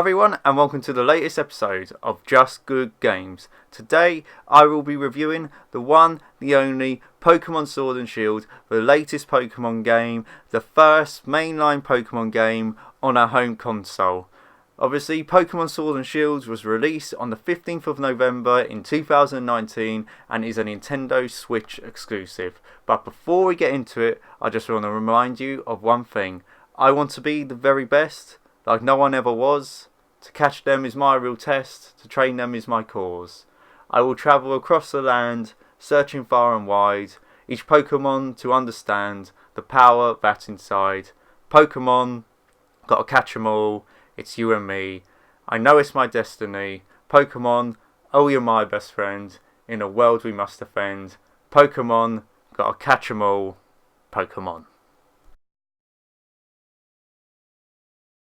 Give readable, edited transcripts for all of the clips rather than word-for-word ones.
Everyone, and welcome to the latest episode of Just Good Games. Today I will be reviewing the one, the only Pokemon Sword and Shield, the latest Pokemon game, the first mainline Pokemon game on our home console. Obviously, Pokemon Sword and Shield was released on the 15th of November in 2019 and is a Nintendo Switch exclusive. But before we get into it, I just want to remind you of one thing. I want to be the very best, like no one ever was. To catch them is my real test, to train them is my cause. I will travel across the land, searching far and wide, each Pokemon to understand the power that's inside. Pokemon, gotta catch 'em all, it's you and me. I know it's my destiny. Pokemon, oh you're my best friend, in a world we must defend. Pokemon, gotta catch 'em all. Pokemon.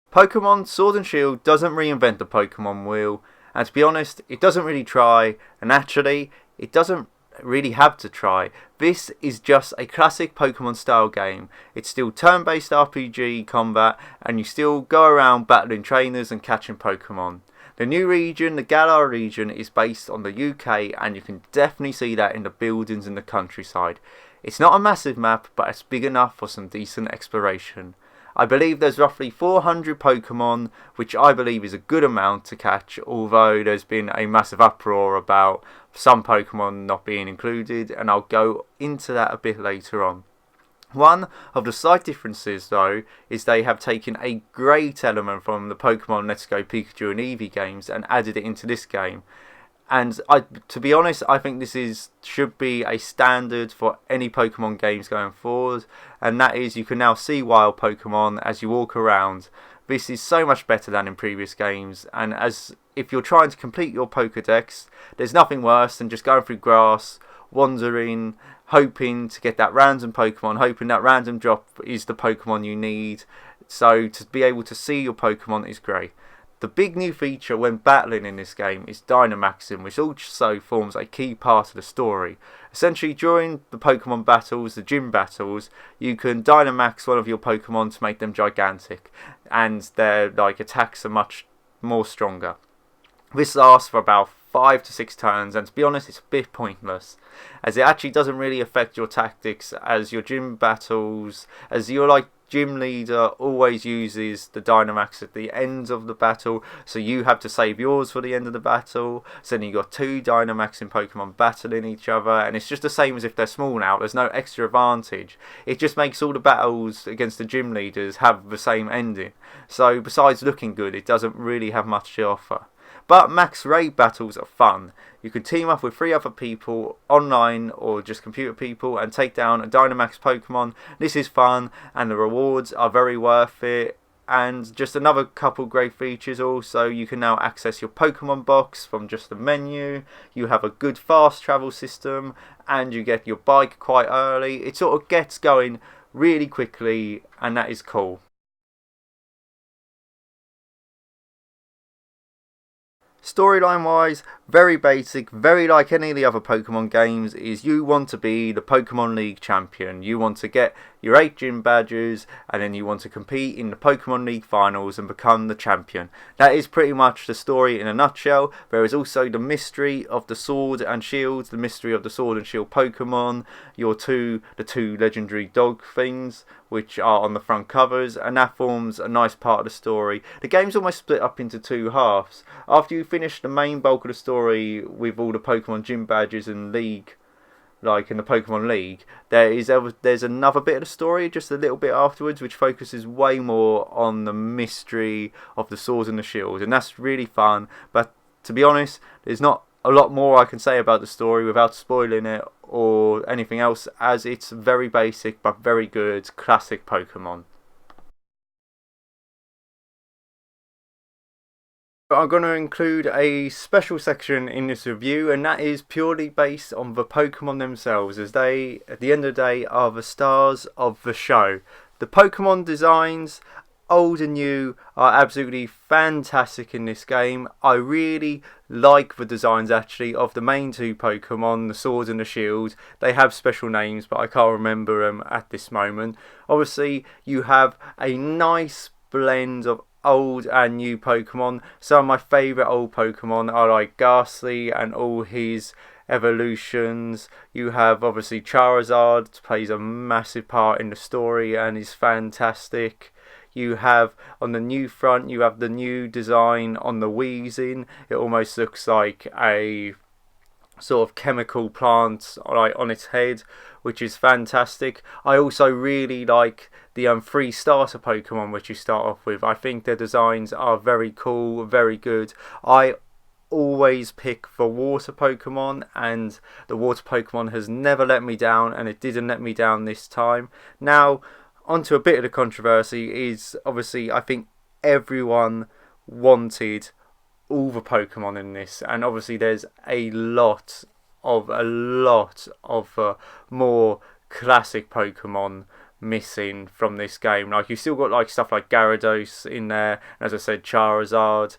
Pokemon Sword and Shield doesn't reinvent the Pokemon wheel, and to be honest, it doesn't really try, and actually, it doesn't really have to try. This is just a classic Pokemon style game. It's still turn-based RPG combat, and you still go around battling trainers and catching Pokemon. The new region, the Galar region, is based on the UK, and you can definitely see that in the buildings in the countryside. It's not a massive map, but it's big enough for some decent exploration. I believe there's roughly 400 Pokemon, which I believe is a good amount to catch, although there's been a massive uproar about some Pokemon not being included, and I'll go into that a bit later on. One of the slight differences though is they have taken a great element from the Pokemon Let's Go Pikachu and Eevee games and added it into this game. And to be honest, I think this should be a standard for any Pokemon games going forward, and that is you can now see wild Pokemon as you walk around. This is so much better than in previous games, and as if you're trying to complete your Pokedex, there's nothing worse than just going through grass, wandering, hoping to get that random Pokemon, hoping that random drop is the Pokemon you need. So to be able to see your Pokemon is great. The big new feature when battling in this game is Dynamaxing, which also forms a key part of the story. Essentially, during the Pokemon battles, the gym battles, you can Dynamax one of your Pokemon to make them gigantic, and their attacks are much more stronger. This lasts for about 5 to 6 turns, and to be honest, it's a bit pointless, as it actually doesn't really affect your tactics as your gym battles, as your gym leader always uses the Dynamax at the end of the battle, so you have to save yours for the end of the battle. So then you got 2 Dynamaxing Pokemon battling each other, and it's just the same as if they're small now. There's no extra advantage. It just makes all the battles against the gym leaders have the same ending. So besides looking good, it doesn't really have much to offer. But max raid battles are fun. You can team up with 3 other people online or just computer people and take down a Dynamax Pokemon. This is fun and the rewards are very worth it. And just another couple great features also, you can now access your Pokemon box from just the menu. You have a good fast travel system and you get your bike quite early. It sort of gets going really quickly and that is cool. Storyline wise, very basic, very like any of the other Pokemon games, is you want to be the Pokemon League champion. You want to get your 8 gym badges and then you want to compete in the Pokemon League finals and become the champion. That is pretty much the story in a nutshell. There is also the mystery of the Sword and Shield, the mystery of the Sword and Shield Pokemon, the two legendary dog things which are on the front covers, and that forms a nice part of the story. The game's almost split up into 2 halves. After you finish the main bulk of the story with all the Pokemon gym badges and League, like in the Pokemon League, there's another bit of the story just a little bit afterwards which focuses way more on the mystery of the Sword and the Shield, and that's really fun. But to be honest, there's not a lot more I can say about the story without spoiling it or anything else, as it's very basic but very good classic Pokemon. I'm going to include a special section in this review, and that is purely based on the Pokemon themselves, as they, at the end of the day, are the stars of the show. The Pokemon designs, old and new, are absolutely fantastic in this game. I really like the designs actually of the main 2 Pokemon, the Sword and the Shield. They have special names, but I can't remember them at this moment. Obviously, you have a nice blend of old and new Pokemon. Some of my favourite old Pokemon are like Ghastly and all his evolutions. You have obviously Charizard, plays a massive part in the story and is fantastic. You have on the new front, you have the new design on the Weezing. It almost looks like a sort of chemical plant like on its head, which is fantastic. I also really like the 3 starter Pokemon which you start off with. I think their designs are very cool, very good. I always pick for water Pokemon, and the water Pokemon has never let me down, and it didn't let me down this time. Now, onto a bit of the controversy is obviously I think everyone wanted all the Pokemon in this, and obviously there's a lot of more classic Pokemon missing from this game. Like, you still got like stuff like Gyarados in there, and as I said, Charizard,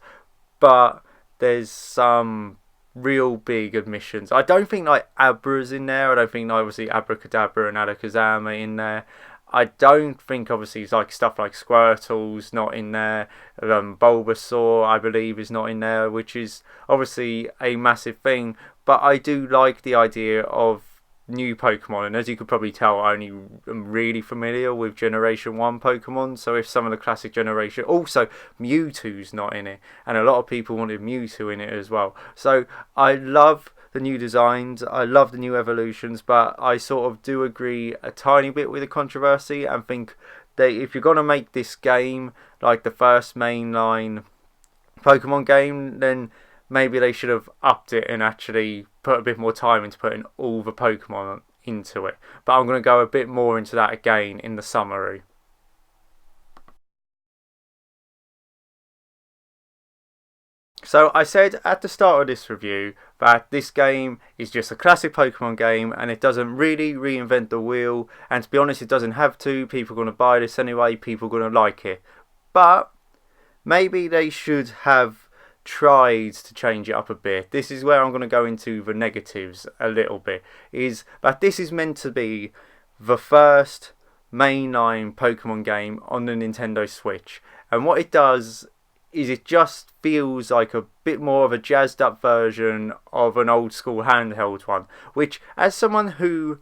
but there's some real big admissions. I don't think like Abra's in there. I don't think obviously Abracadabra and Alakazam are in there. I don't think obviously it's like stuff like Squirtle's not in there. Bulbasaur I believe is not in there, which is obviously a massive thing. But I do like the idea of new Pokemon, and as you could probably tell, I only am really familiar with Generation 1 Pokemon, so if some of the classic generation, also Mewtwo's not in it, and a lot of people wanted Mewtwo in it as well. So I love the new designs, I love the new evolutions, but I sort of do agree a tiny bit with the controversy and think that if you're going to make this game like the first mainline Pokemon game, then maybe they should have upped it and actually put a bit more time into putting all the Pokemon into it. But I'm going to go a bit more into that again in the summary. So I said at the start of this review that this game is just a classic Pokemon game and it doesn't really reinvent the wheel, and to be honest it doesn't have to. People are going to buy this anyway, people are going to like it. But maybe they should have tried to change it up a bit. This is where I'm going to go into the negatives a little bit, is that this is meant to be the first mainline Pokemon game on the Nintendo Switch, and what it does is it just feels like a bit more of a jazzed up version of an old school handheld one, which as someone who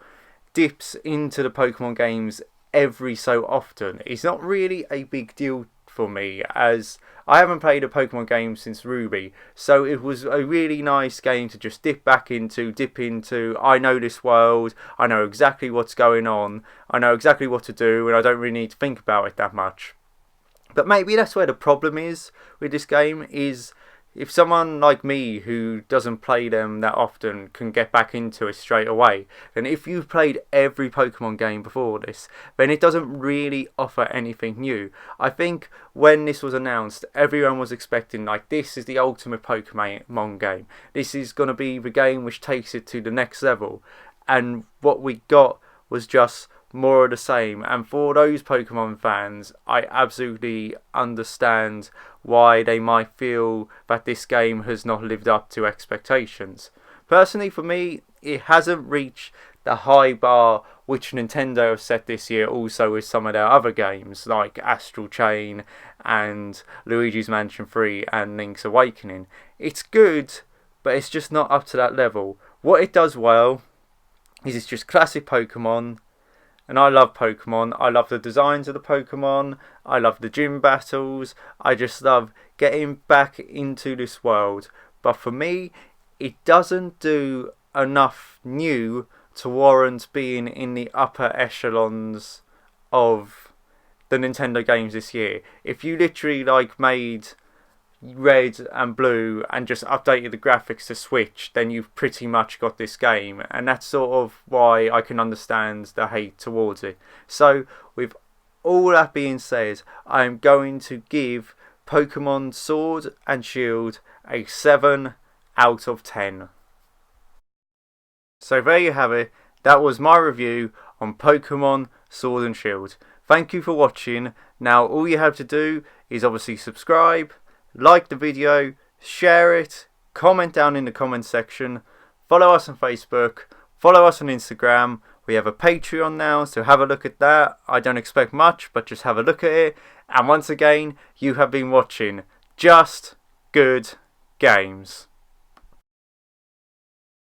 dips into the Pokemon games every so often, it's not really a big deal for me, as I haven't played a Pokemon game since Ruby, so it was a really nice game to just dip into. I know this world, I know exactly what's going on, I know exactly what to do, and I don't really need to think about it that much. But maybe that's where the problem is with this game, is if someone like me who doesn't play them that often can get back into it straight away, then if you've played every Pokemon game before this, then it doesn't really offer anything new. I think when this was announced, everyone was expecting like, this is the ultimate Pokemon game. This is going to be the game which takes it to the next level. And what we got was just more of the same, and for those Pokemon fans, I absolutely understand why they might feel that this game has not lived up to expectations. Personally, for me, it hasn't reached the high bar which Nintendo have set this year, also with some of their other games like Astral Chain and Luigi's Mansion 3 and Link's Awakening. It's good, but it's just not up to that level. What it does well is it's just classic Pokemon. And I love Pokemon. I love the designs of the Pokemon. I love the gym battles. I just love getting back into this world. But for me, it doesn't do enough new to warrant being in the upper echelons of the Nintendo games this year. If you literally like made Red and Blue and just updated the graphics to Switch, then you've pretty much got this game, and that's sort of why I can understand the hate towards it. So with all that being said, I'm going to give Pokemon Sword and Shield a 7 out of 10. So there you have it. That was my review on Pokemon Sword and Shield. Thank you for watching. Now all you have to do is obviously subscribe, like the video, share it, comment down in the comment section, follow us on Facebook, Follow us on Instagram. We have a Patreon now, so have a look at that. I don't expect much, but just have a look at it. And once again, you have been watching Just Good Games.